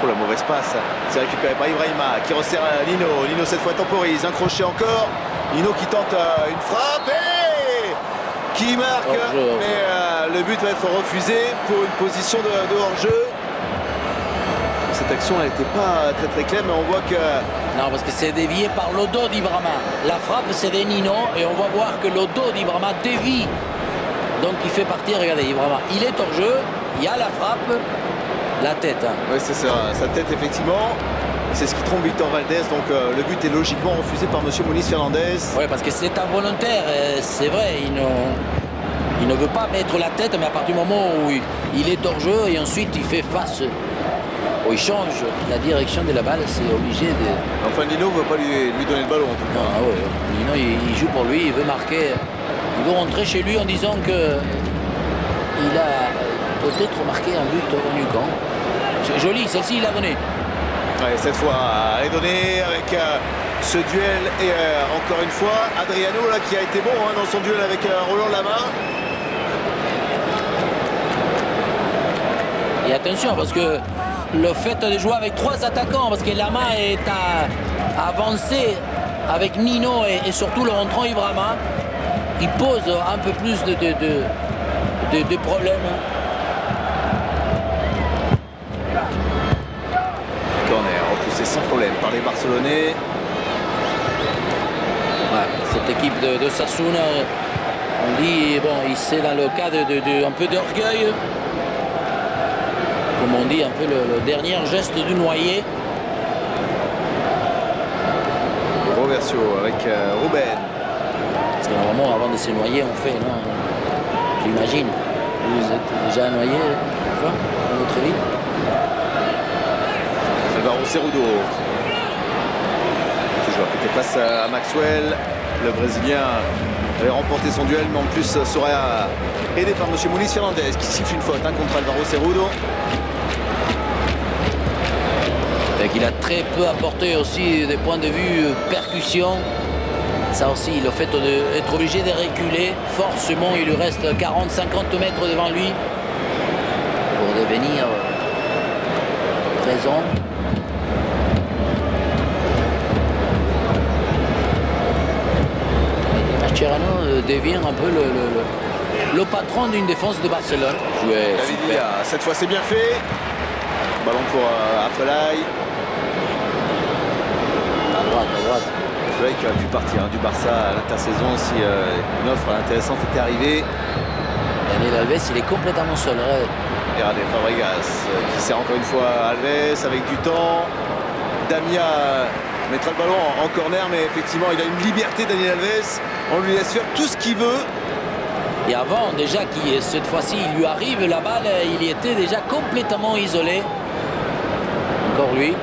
Oh, la mauvaise passe. C'est récupéré par Ibrahima qui resserre Nino. Nino cette fois temporise. Un crochet encore. Nino qui tente une frappe et qui marque. Mais le but va être refusé pour une position de hors-jeu. Cette action n'était pas très claire, mais on voit que... Non, parce que c'est dévié par le dos d'Ibrahima. La frappe, c'est de Nino et on va voir que le dos d'Ibrahima dévie. Donc il fait partir, regardez, Ibrahima. Il est hors jeu, il y a la frappe, la tête. Hein. Oui, c'est ça, sa tête, effectivement. C'est ce qui trompe Victor Valdés. Donc le but est logiquement refusé par M. Muniz Fernandez. Oui, parce que c'est involontaire. C'est vrai, il ne veut pas mettre la tête, mais à partir du moment où il est hors jeu et ensuite il fait face... il change la direction de la balle, c'est obligé de... Enfin, Nino ne veut pas lui donner le ballon en tout cas. Non, ouais. Nino, il joue pour lui, il veut marquer. Il veut rentrer chez lui en disant que il a peut-être marqué un but au Nucan. C'est joli, celle-ci il l'a donné. Ouais, cette fois, elle est donnée avec ce duel. Et encore une fois, Adriano là, qui a été bon dans son duel avec Roland Lama. Et attention, parce que le fait de jouer avec 3 attaquants, parce que Lama est avancé avec Nino et surtout le rentrant Ibrahima, il pose un peu plus de problèmes. Corner repoussé sans problème par les Barcelonais. Ouais, cette équipe de Sassouna, on dit, bon, c'est dans le cas un peu d'orgueil. Comme on dit, un peu le dernier geste du noyé. Roversio avec Ruben. Parce que normalement, avant de se noyer, on fait, non? J'imagine. Vous êtes déjà noyé, une fois, dans votre vie? Alvaro Cerudo. Ce joueur qui était face à Maxwell. Le Brésilien avait remporté son duel, mais en plus serait aidé par M. Muniz Fernandez qui siffle une faute contre Alvaro Cerudo. Il a très peu apporté aussi des points de vue percussion. Ça aussi, le fait d'être obligé de reculer, forcément, il lui reste 40-50 mètres devant lui pour devenir présent. Et Mascherano devient un peu le patron d'une défense de Barcelone. David, cette fois c'est bien fait. Ballon pour Afelay. À droite. Afelay qui aurait pu partir du Barça à l'intersaison si une offre intéressante était arrivée. Daniel Alves, il est complètement seul. Et regardez Fabregas qui sert encore une fois Alves avec du temps. Damia mettra le ballon en corner, mais effectivement il a une liberté, Daniel Alves. On lui laisse faire tout ce qu'il veut. Et avant, déjà, cette fois-ci, il lui arrive la balle, il y était déjà complètement isolé. Encore lui.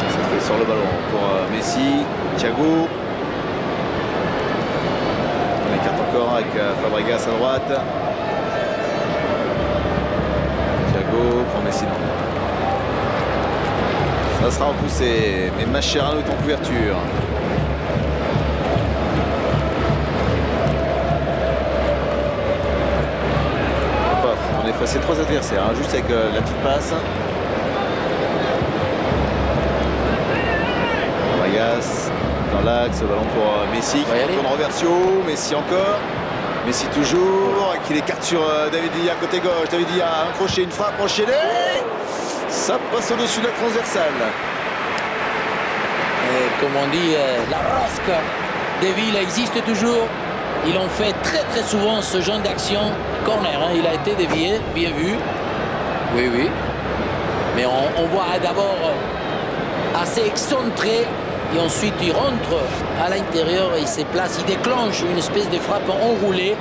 Ça fait sur le ballon pour Messi, Thiago. On écarte encore avec Fabregas à droite. Thiago pour Messi, non. Ça sera repoussé, mais Mascherano est en couverture. On a effacé 3 adversaires, juste avec la petite passe. Fabregas dans l'axe, ballon pour Messi. Bonne Roversio, Messi encore. Messi toujours, qui l'écarte sur David Villa côté gauche. David Villa a un crochet, une frappe enchaînée. Ça passe au-dessus de la transversale. Et comme on dit, la rosque des villes existe toujours. Ils ont fait très souvent ce genre d'action. Corner, hein, il a été dévié, bien vu. Oui. Mais on voit d'abord assez excentré. Et ensuite, il rentre à l'intérieur, il se place, il déclenche une espèce de frappe enroulée.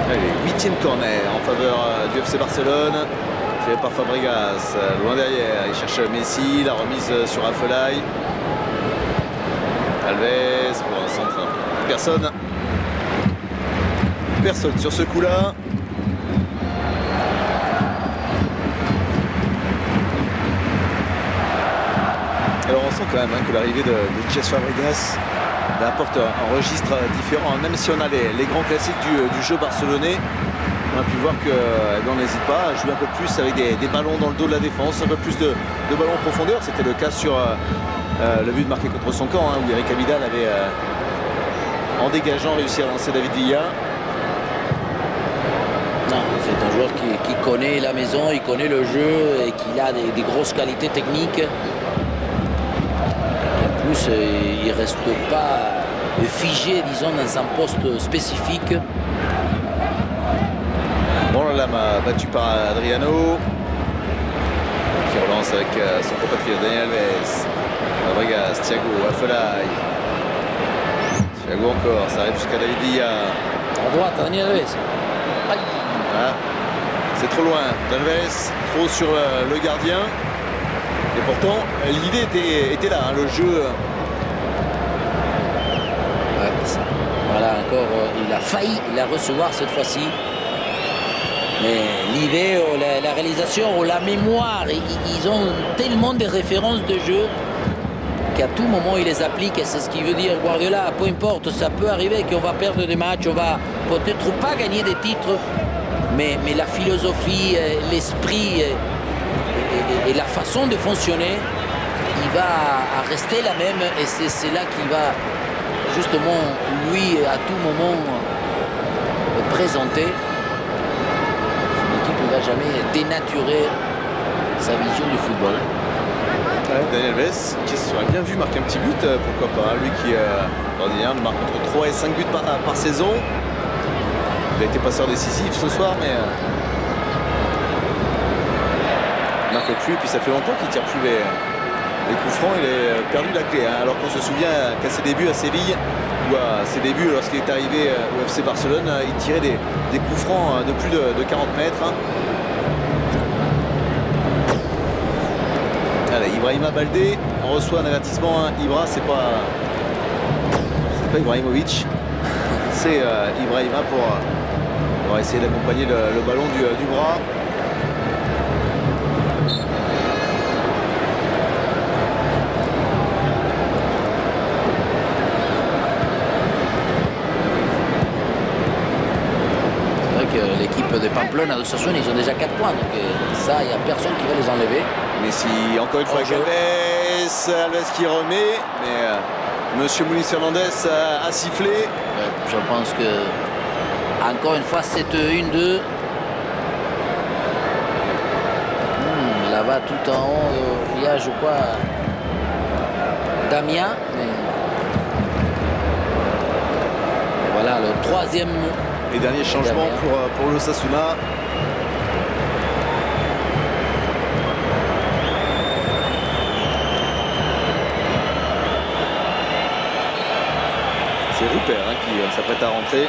Allez, 8e corner en faveur du FC Barcelone. Fait par Fabregas, loin derrière. Il cherche Messi, la remise sur Afelay. Alves pour un centre. Personne sur ce coup-là. Alors on sent quand même que l'arrivée de Cesc Fabregas apporte un registre différent, hein. Même si on a les grands classiques du jeu barcelonais, on a pu voir qu'on n'hésite pas à jouer un peu plus avec des ballons dans le dos de la défense, un peu plus de ballons en profondeur. C'était le cas sur le but marqué contre son camp, hein, où Eric Abidal avait, en dégageant, réussi à lancer David Villa. Non, c'est un joueur qui connaît la maison, il connaît le jeu et qui a des grosses qualités techniques. Et en plus, il ne reste pas figé, disons, dans un poste spécifique. Bon, la lame battu par Adriano, qui relance avec son compatriote Daniel Alves. Fabregas, Thiago, Afelay. Thiago encore, ça arrive jusqu'à David Villa. À droite, Daniel Alves. Aïe. Ah, c'est trop loin. Alves, trop sur le gardien. Et pourtant, l'idée était là, hein, le jeu. Ouais, voilà, encore, il a failli la recevoir cette fois-ci. Mais l'idée, la réalisation, la mémoire, ils ont tellement de références de jeu qu'à tout moment, ils les appliquent. Et c'est ce qui veut dire Guardiola, peu importe, ça peut arriver qu'on va perdre des matchs, on va peut-être pas gagner des titres, mais la philosophie, l'esprit et la façon de fonctionner, il va rester la même. Et c'est là qu'il va justement, lui, à tout moment, présenter. Ne va jamais dénaturer sa vision du football. Ouais, Daniel Alves, qui aurait bien vu marquer un petit but, pourquoi pas. Lui qui, ordinaire, marque entre 3 et 5 buts par saison. Il a été passeur décisif ce soir, mais il marque plus. Et puis ça fait longtemps qu'il ne tire plus les coups francs. Il a perdu la clé, hein, alors qu'on se souvient qu'à ses débuts à Séville, ou à ses débuts lorsqu'il est arrivé au FC Barcelone, il tirait des coups francs de plus de 40 mètres. Hein. Allez, Ibrahima Baldé, on reçoit un avertissement. Hein. Ibra, c'est pas Ibrahimovic, c'est Ibrahima pour essayer d'accompagner le ballon du bras. L'équipe de Pamplona de Sassuolo, ils ont déjà 4 points, donc ça, il n'y a personne qui va les enlever. Mais si, encore une fois, avec Alves qui remet, mais Monsieur Muniz Fernandez a sifflé. Ouais, je pense que, encore une fois, c'est 1-2. Là-bas, tout en haut, il y a, je crois, Damien. Mais voilà, le troisième. Et dernier changement pour l'Osasuna. C'est Rupert, hein, qui s'apprête à rentrer.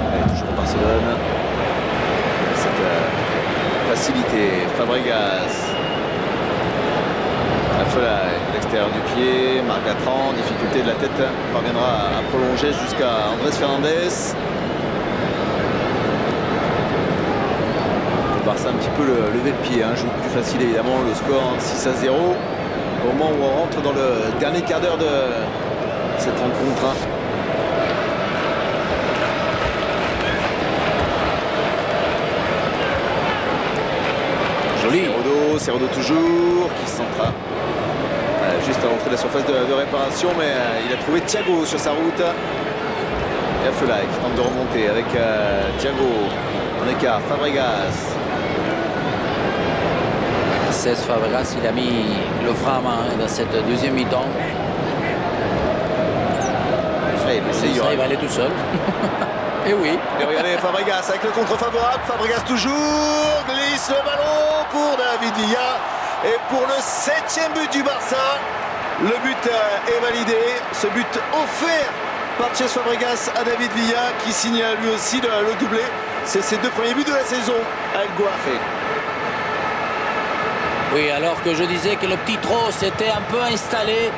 Allez, toujours Barcelone. Cette facilité. Fabregas. Afelay, l'extérieur du pied. Marc Gatran, difficulté de la tête. Parviendra à prolonger jusqu'à Andrés Fernandez. Barça un petit peu lever le pied, hein, joue plus facile évidemment, le score 6-0 au moment où on rentre dans le dernier quart d'heure de cette rencontre. Hein. Joli. Ceredo toujours qui se centra juste à l'entrée de la surface de réparation, mais il a trouvé Thiago sur sa route. Et Afelay qui tente de remonter avec Thiago en écart. Fabregas. Cesc Fabregas, il a mis le frein à main dans cette deuxième mi-temps. Il va aller tout seul. Et oui. Et regardez Fabregas avec le contre favorable. Fabregas toujours glisse le ballon pour David Villa. Et pour le 7e but du Barça, le but est validé. Ce but offert par Cesc Fabregas à David Villa qui signe lui aussi le doublé. C'est ses 2 premiers buts de la saison à El Guafe. Oui, alors que je disais que le petit trot s'était un peu installé.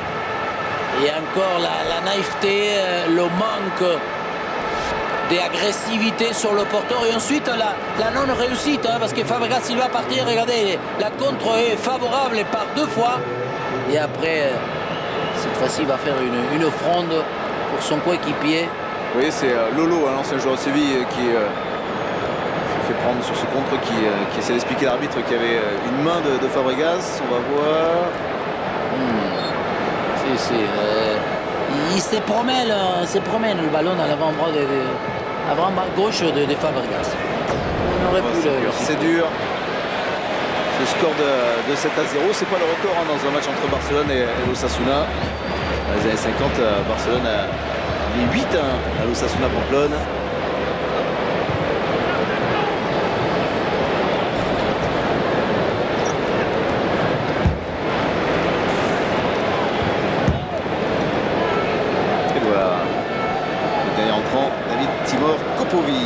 Et encore la naïveté, le manque d'agressivité sur le porteur et ensuite la non-réussite, hein, parce que Fabregas il va partir, regardez, la contre est favorable par 2 fois et après cette fois-ci il va faire une offrande pour son coéquipier. Oui, c'est Lolo, l'ancien joueur de Séville, qui s'est fait prendre sur ce contre, qui essaie d'expliquer à l'arbitre qu'il y avait une main de Fabregas. On va voir. Il se promène le ballon dans l'avant-bras gauche de Fabregas. On aurait pu c'est dur. Ce score de 7-0, c'est pas le record hein, dans un match entre Barcelone et l'Osasuna. Dans les années 50, Barcelone a mis 8-1 à l'Osasuna Pamplone. Timor Kopovi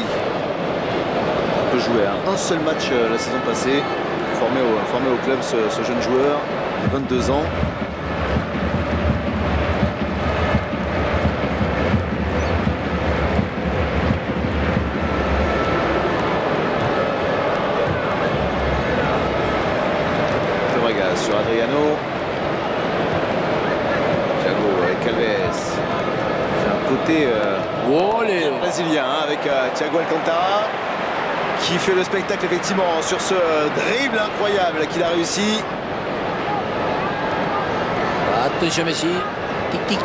peut jouer un seul match la saison passée, formé au club ce jeune joueur de 22 ans. Fabregas sur Adriano, Thiago avec Alves, c'est un côté brésilien hein, avec Thiago Alcantara qui fait le spectacle effectivement sur ce dribble incroyable qu'il a réussi. Attention Messi, tic.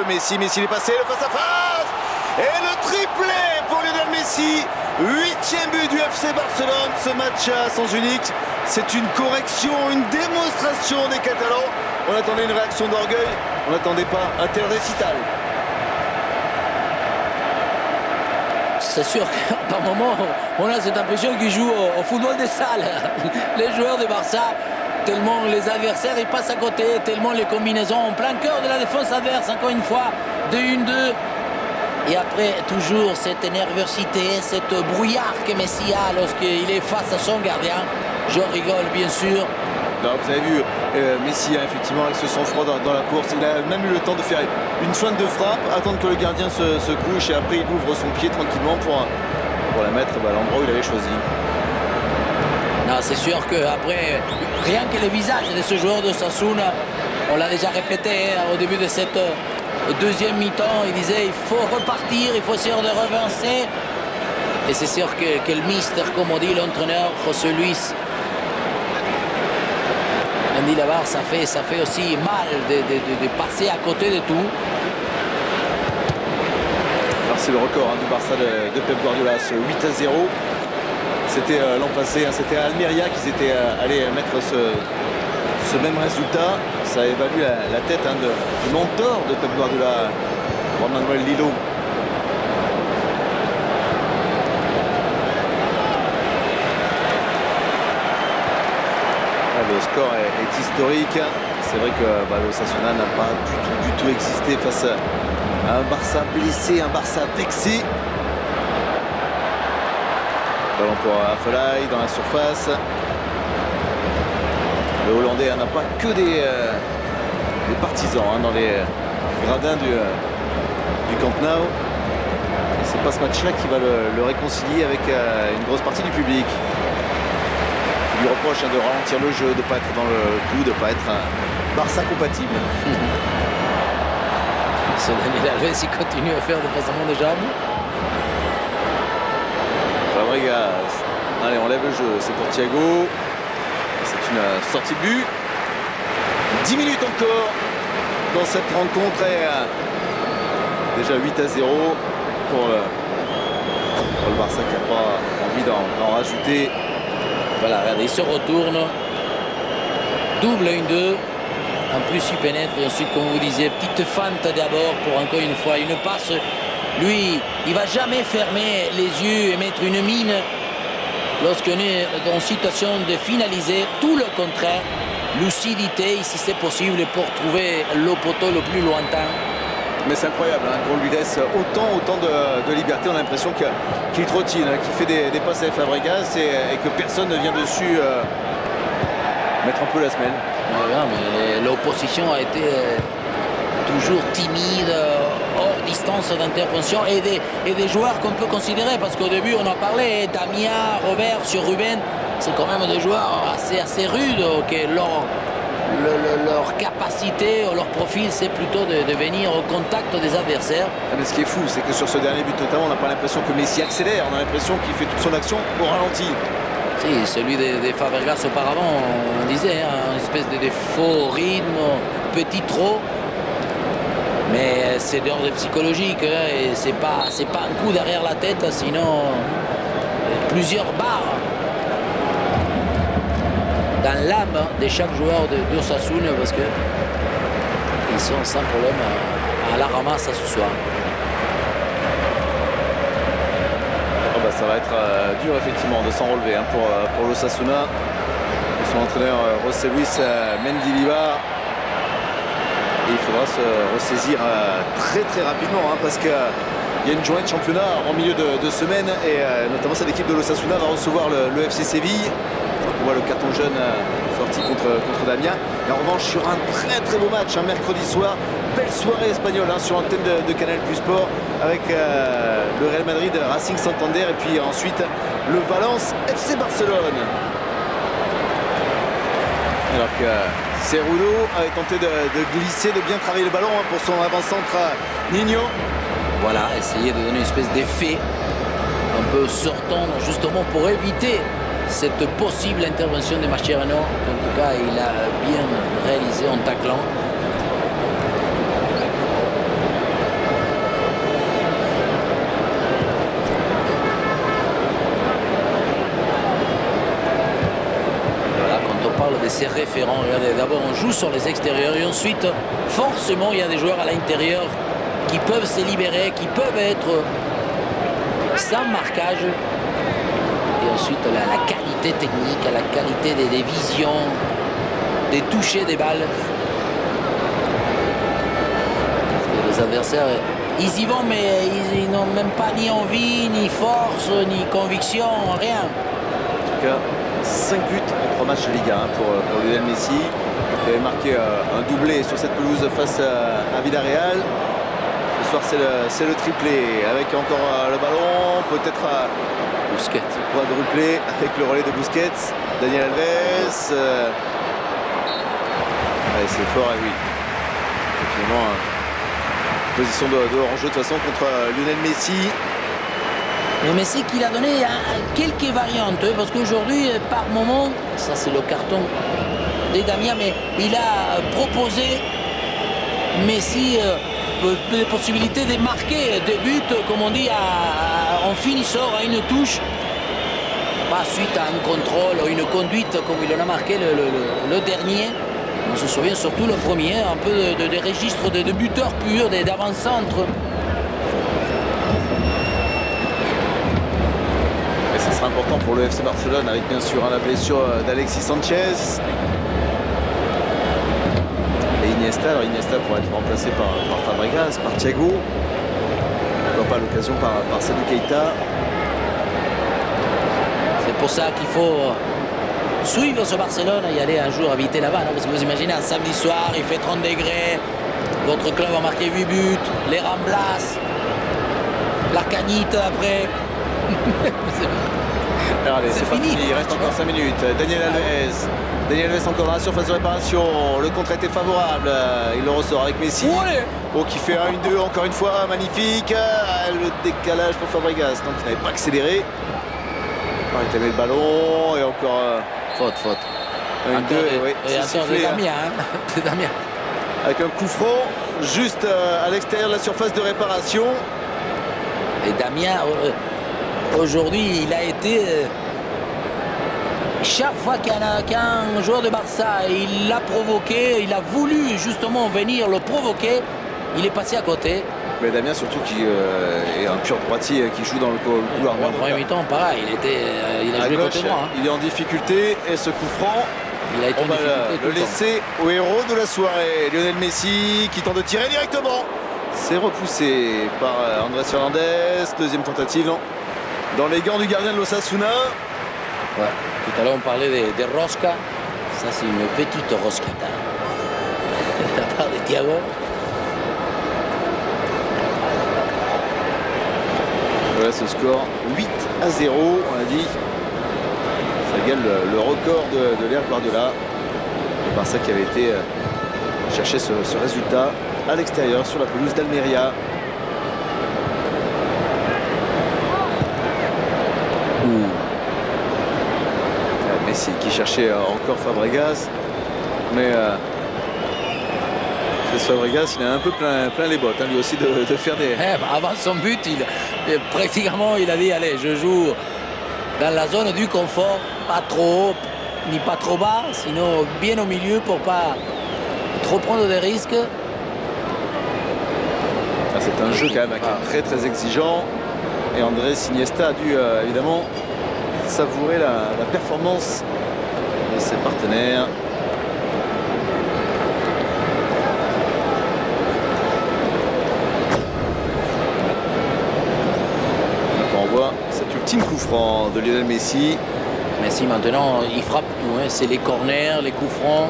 Messi il est passé, le face à face et le triplé pour Lionel Messi. 8e but du FC Barcelone, ce match à sens unique. C'est une correction, une démonstration des Catalans. On attendait une réaction d'orgueil, on n'attendait pas un tel récital. C'est sûr que par moment, on a cette impression qu'ils jouent au football des salles. Les joueurs de Barça, tellement les adversaires ils passent à côté, tellement les combinaisons en plein cœur de la défense adverse, encore une fois, 2-1-2. Et après, toujours cette nervosité, cette brouillard que Messi a lorsqu'il est face à son gardien. Je rigole, bien sûr. Non, vous avez vu Messi, hein, effectivement, avec ce sang-froid dans la course. Il a même eu le temps de faire une feinte de frappe, attendre que le gardien se couche et après il ouvre son pied tranquillement pour la mettre à l'endroit où il avait choisi. Non, c'est sûr qu'après, rien que le visage de ce joueur de Osasuna, on l'a déjà répété hein, au début de cette deuxième mi-temps, il disait il faut repartir, il faut essayer de revancer. Et c'est sûr que le mister, comme on dit l'entraîneur José Luis, Andy Lavar, ça fait aussi mal de passer à côté de tout. Alors c'est le record hein, du Barça de Pep Guardiola, ce 8-0. C'était l'an passé, hein, c'était à Almeria qu'ils étaient allés mettre ce même résultat. Ça évalue la tête hein, du mentor de Pep Guardiola, Juan Manuel Lillo. Le score est historique. C'est vrai que l'Osasuna n'a pas du tout existé face à un Barça blessé, un Barça vexé. Ballon pour Afellay dans la surface. Le Hollandais n'a pas que des partisans hein, dans les gradins du Camp Nou. Et c'est pas ce match-là qui va le réconcilier avec une grosse partie du public. Il lui reproche de ralentir le jeu, de ne pas être dans le coup, de ne pas être un Barça compatible. Ce Daniel Alves, il continue à faire des passements de jambes. Fabregas. Allez, on lève le jeu. C'est pour Thiago. C'est une sortie de but. 10 minutes encore dans cette rencontre. Et déjà 8-0 pour le Barça qui n'a pas envie d'en rajouter. Voilà, regardez, il se retourne. Double 1-2. En plus, il pénètre. Et ensuite, comme vous disiez, petite feinte d'abord pour encore une fois une passe. Lui, il ne va jamais fermer les yeux et mettre une mine lorsqu'on est en situation de finaliser. Tout le contraire. Lucidité, si c'est possible, pour trouver le poteau le plus lointain. Mais c'est incroyable hein, qu'on lui laisse autant de liberté. On a l'impression qu'il trottine, hein, qu'il fait des passes à Fabregas et que personne ne vient dessus mettre un peu la semelle. Mais l'opposition a été toujours timide, hors distance d'intervention et des joueurs qu'on peut considérer, parce qu'au début on en parlait, Damien, Robert sur Ruben, c'est quand même des joueurs assez rudes, leur capacité, leur profil, c'est plutôt de venir au contact des adversaires. Mais ce qui est fou, c'est que sur ce dernier but notamment, on n'a pas l'impression que Messi accélère, on a l'impression qu'il fait toute son action au ralenti. Si, celui des Fabregas auparavant, on disait, hein, une espèce de faux rythme, petit trop. Mais c'est d'ordre psychologique, hein, et c'est pas un coup derrière la tête, sinon plusieurs barres dans l'âme de chaque joueur d'Osasuna, parce que ils sont sans problème à la ramasse ce soir. Ça va être dur effectivement de s'en relever hein, pour l'Osasuna. Son entraîneur José Luis Mendilibar. Et il faudra se ressaisir très rapidement hein, parce qu'il y a une journée de championnat en milieu de semaine et notamment cette équipe de l'Osasuna va recevoir le FC Séville. On voit le carton jaune sorti contre Damien. Et en revanche sur un très beau match un mercredi soir, belle soirée espagnole hein, sur l'antenne de Canal Plus Sport avec le Real Madrid Racing Santander et puis ensuite le Valence FC Barcelone. Alors que Cerudo avait tenté de glisser, de bien travailler le ballon hein, pour son avant-centre Nino. Voilà, essayer de donner une espèce d'effet un peu sortant justement pour éviter cette possible intervention de Mascherano. En tout cas, il a bien réalisé en taclant. Voilà, quand on parle de ces référents, regardez, d'abord on joue sur les extérieurs et ensuite, forcément, il y a des joueurs à l'intérieur qui peuvent se libérer, qui peuvent être sans marquage. Et ensuite la qualité technique, la qualité des visions, des touchés des balles. Parce que les adversaires, ils y vont, mais ils n'ont même pas ni envie, ni force, ni conviction, rien. En tout cas, 5 buts en 3 matchs de Liga hein, pour Lionel Messi. Il avait marqué un doublé sur cette pelouse face à Villarreal. Ce soir, c'est le triplé avec encore le ballon, peut-être Busquets. Quadruplé avec le relais de Busquets, Daniel Alves. Allez, c'est fort, et oui. Finalement, position de hors-jeu de toute façon contre Lionel Messi. Mais Messi qui l'a donné quelques variantes, parce qu'aujourd'hui, par moment, ça c'est le carton de Damien, mais il a proposé Messi des possibilités de marquer des buts, comme on dit, en finissant à une touche, pas suite à un contrôle ou une conduite comme il en a marqué le dernier. On se souvient surtout le premier, un peu de registre de buteur pur, d'avant-centre. Et ça sera important pour le FC Barcelone avec bien sûr la blessure d'Alexis Sanchez. Alors Iniesta pourrait être remplacé par Fabregas, par Thiago. Pourquoi pas l'occasion par Sadou Keita. C'est pour ça qu'il faut suivre ce Barcelone et y aller un jour habiter là-bas. Parce que vous imaginez, un samedi soir, il fait 30 degrés, votre club a marqué 8 buts, les Ramblas, la canite après. Alors allez, c'est fini. Il reste encore 5 minutes. Daniel Alves encore dans la surface de réparation. Le contre était favorable. Il le ressort avec Messi. Oh, qui fait 1-1-2 encore une fois. Magnifique. Le décalage pour Fabregas. Donc il n'avait pas accéléré. Il avait le ballon. Et encore. Faute. 1-2. Oui, c'est sifflé, Damien. C'est Damien. Avec un coup franc juste à l'extérieur de la surface de réparation. Et Damien. Aujourd'hui, il a été chaque fois qu'un joueur de Barça, il l'a provoqué, il a voulu justement venir le provoquer, il est passé à côté. Mais Damien surtout qui est un pur droitier qui joue dans le couloir. En premier mi-temps, pareil, il a joué côté droit. Hein. Il est en difficulté et ce coup franc, on va le laisser au héros de la soirée, Lionel Messi qui tente de tirer directement. C'est repoussé par Andrés Fernandez, deuxième tentative, non. Dans les gants du gardien de l'Osasuna. Ouais. Tout à l'heure on parlait de rosca. Ça c'est une petite rosquita. De la part de Thiago. Voilà ce score 8-0, on a dit. Ça égale le record de l'ère Guardiola. Le Barça qui avait été chercher ce résultat à l'extérieur sur la pelouse d'Almeria. Messi qui cherchait encore Fabregas, mais Fabregas il a un peu plein les bottes, hein, lui aussi de faire des... Avant son but, pratiquement il a dit allez, je joue dans la zone du confort, pas trop haut ni pas trop bas, sinon bien au milieu pour pas trop prendre des risques. C'est un jeu quand même qui est très exigeant, et Andrés Iniesta a dû évidemment savourer la performance de ses partenaires. On voit cet ultime coup franc de Lionel Messi. Messi maintenant il frappe tout, hein. C'est les corners, les coups francs.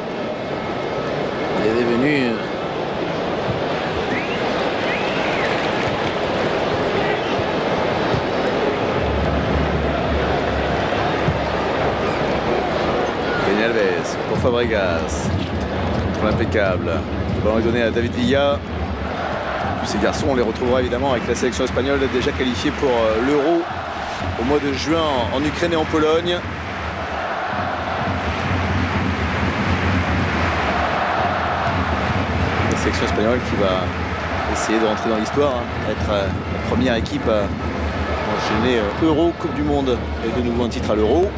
Il est devenu Alves pour Fabregas, pour l'impeccable. Le ballon est donné à David Villa. Tous ces garçons, on les retrouvera évidemment avec la sélection espagnole déjà qualifiée pour l'Euro au mois de juin en Ukraine et en Pologne. La sélection espagnole qui va essayer de rentrer dans l'histoire, hein, être la première équipe à enchaîner Euro, Coupe du Monde et de nouveau un titre à l'Euro.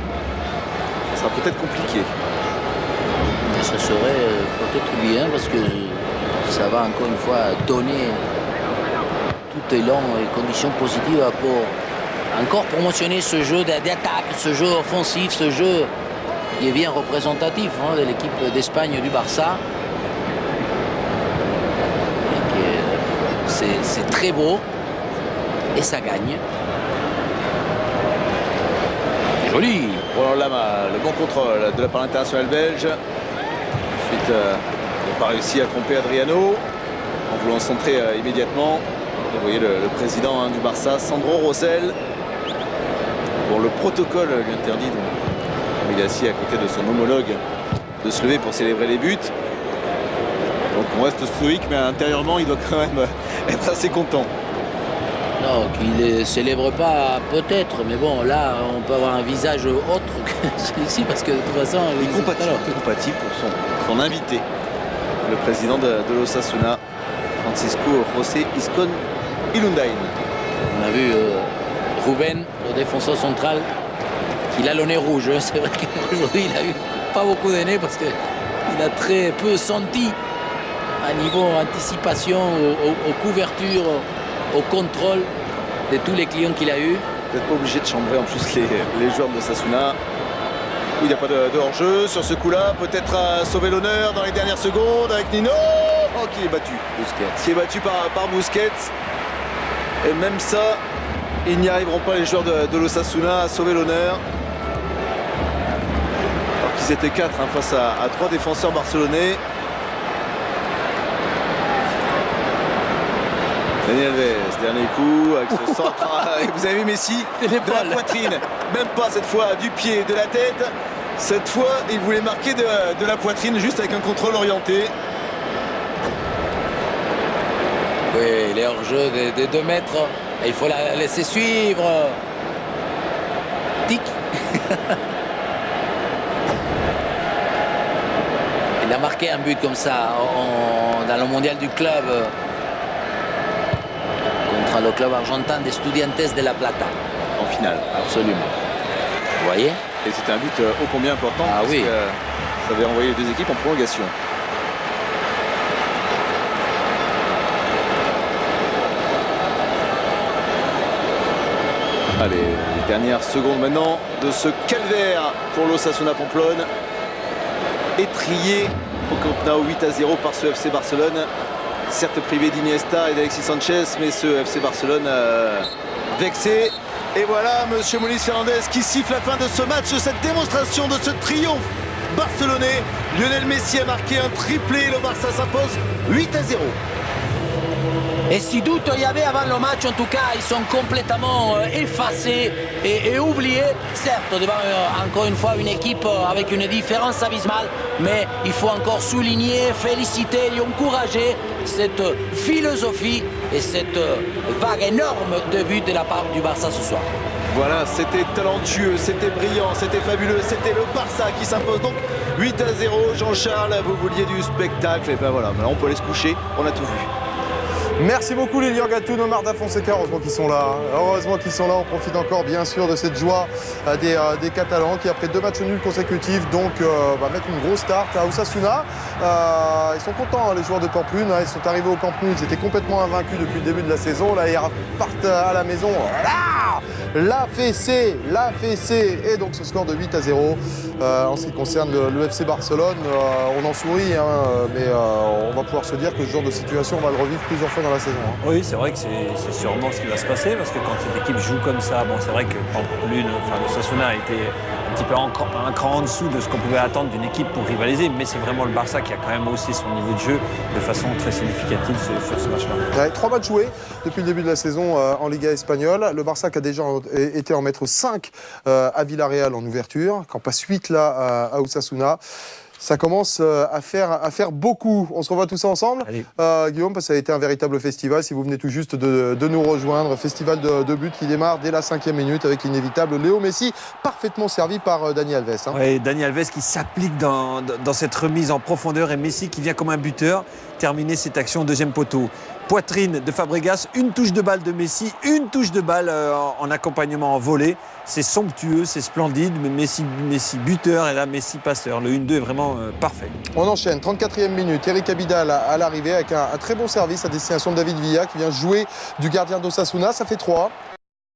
Ça sera peut-être compliqué. Mais ça serait peut-être bien parce que ça va encore une fois donner tout élan et conditions positives pour encore promotionner ce jeu d'attaque, ce jeu offensif, ce jeu qui est bien représentatif, hein, de l'équipe d'Espagne du Barça. C'est très beau et ça gagne. Joli. Roland Lama, le bon contrôle de la part internationale belge. Ensuite, il n'a pas réussi à tromper Adriano en voulant centrer immédiatement. Vous voyez le président, hein, du Barça, Sandro Rosell. Bon, le protocole lui interdit, donc, il est assis à côté de son homologue, de se lever pour célébrer les buts. Donc on reste stoïque, mais intérieurement, il doit quand même être assez content. Non, qu'il ne célèbre pas peut-être, mais bon, là, on peut avoir un visage autre que celui-ci, parce que de toute façon... Il est compatible pour son invité, le président de l'Osasuna, Francisco José Iscon Ilundain. On a vu Ruben, le défenseur central, qu'il a le nez rouge. C'est vrai qu'aujourd'hui, il n'a eu pas beaucoup de nez, parce qu'il a très peu senti à niveau anticipation, aux couvertures, au contrôle de tous les clients qu'il a eu. Peut-être pas obligé de chambrer en plus les joueurs de l'Osasuna. Il n'y a pas de hors-jeu sur ce coup-là. Peut-être à sauver l'honneur dans les dernières secondes avec Nino. Oh, qui est battu. Busquets. Qui est battu par Busquets. Et même ça, ils n'y arriveront pas, les joueurs de l'Osasuna, à sauver l'honneur. Alors qu'ils étaient 4, hein, face à 3 défenseurs barcelonais. Dani Alves, dernier coup avec ce centre. Vous avez vu Messi de la poitrine, même pas cette fois du pied, de la tête. Cette fois, il voulait marquer de la poitrine juste avec un contrôle orienté. Oui, il est hors jeu de 2 mètres. Il faut la laisser suivre. Tic. Il a marqué un but comme ça dans le mondial du club. Contre le club argentin d'Estudiantes de La Plata. En finale. Absolument. Vous voyez? Et c'était un but ô combien important. Ah oui. Ça avait envoyé les deux équipes en prolongation. Allez, les dernières secondes maintenant de ce calvaire pour l'Osasuna Pamplonne. Étrié au Camp Nou 8-0 par ce FC Barcelone. Certes privé d'Iniesta et d'Alexis Sanchez, mais ce FC Barcelone vexé. Et voilà Monsieur Moïse Fernandez qui siffle la fin de ce match, de cette démonstration, de ce triomphe barcelonais. Lionel Messi a marqué un triplé, le Barça s'impose 8-0. Et si doute il y avait avant le match, en tout cas, ils sont complètement effacés et oubliés. Certes, devant encore une fois une équipe avec une différence abysmale, mais il faut encore souligner, féliciter et encourager cette philosophie et cette vague énorme de buts de la part du Barça ce soir. Voilà, c'était talentueux, c'était brillant, c'était fabuleux, c'était le Barça qui s'impose donc 8-0. Jean-Charles, vous vouliez du spectacle, et ben voilà, maintenant on peut aller se coucher, on a tout vu. Merci beaucoup Lilian Gattuso, Omar Da Fonseca, heureusement qu'ils sont là. Heureusement qu'ils sont là, on profite encore bien sûr de cette joie des Catalans qui après 2 matchs nuls consécutifs donc mettent une grosse start à Osasuna. Ils sont contents les joueurs de Pamplune, ils sont arrivés au Camp Nou, ils étaient complètement invaincus depuis le début de la saison. Là ils repartent à la maison. La fessée et donc ce score de 8-0 en ce qui concerne le FC Barcelone, on en sourit mais on va pouvoir se dire que ce genre de situation on va le revivre plusieurs fois dans la saison. Oui, c'est vrai que c'est sûrement ce qui va se passer parce que quand cette équipe joue comme ça, bon c'est vrai que Pamplune, l'Osasuna a été un petit peu un cran en dessous de ce qu'on pouvait attendre d'une équipe pour rivaliser, mais c'est vraiment le Barça qui a quand même haussé son niveau de jeu de façon très significative sur ce match-là. Ouais, 3 matchs joués depuis le début de la saison en Liga espagnole. Le Barça qui a déjà été en mettre 5 à Villarreal en ouverture, quand passe 8 là à Osasuna. Ça commence à faire beaucoup. On se revoit tous ensemble. Guillaume, parce que ça a été un véritable festival. Si vous venez tout juste de nous rejoindre, festival de buts qui démarre dès la 5e minute avec l'inévitable Léo Messi, parfaitement servi par Dani Alves. Oui, Dani Alves qui s'applique dans cette remise en profondeur et Messi qui vient comme un buteur terminer cette action au 2e poteau. Poitrine de Fabregas, une touche de balle de Messi, une touche de balle en accompagnement en volée. C'est somptueux, c'est splendide, mais Messi buteur et là Messi passeur. Le 1-2 est vraiment parfait. On enchaîne, 34e minute, Eric Abidal à l'arrivée avec un très bon service à destination de David Villa qui vient jouer du gardien d'Osasuna. Ça fait 3.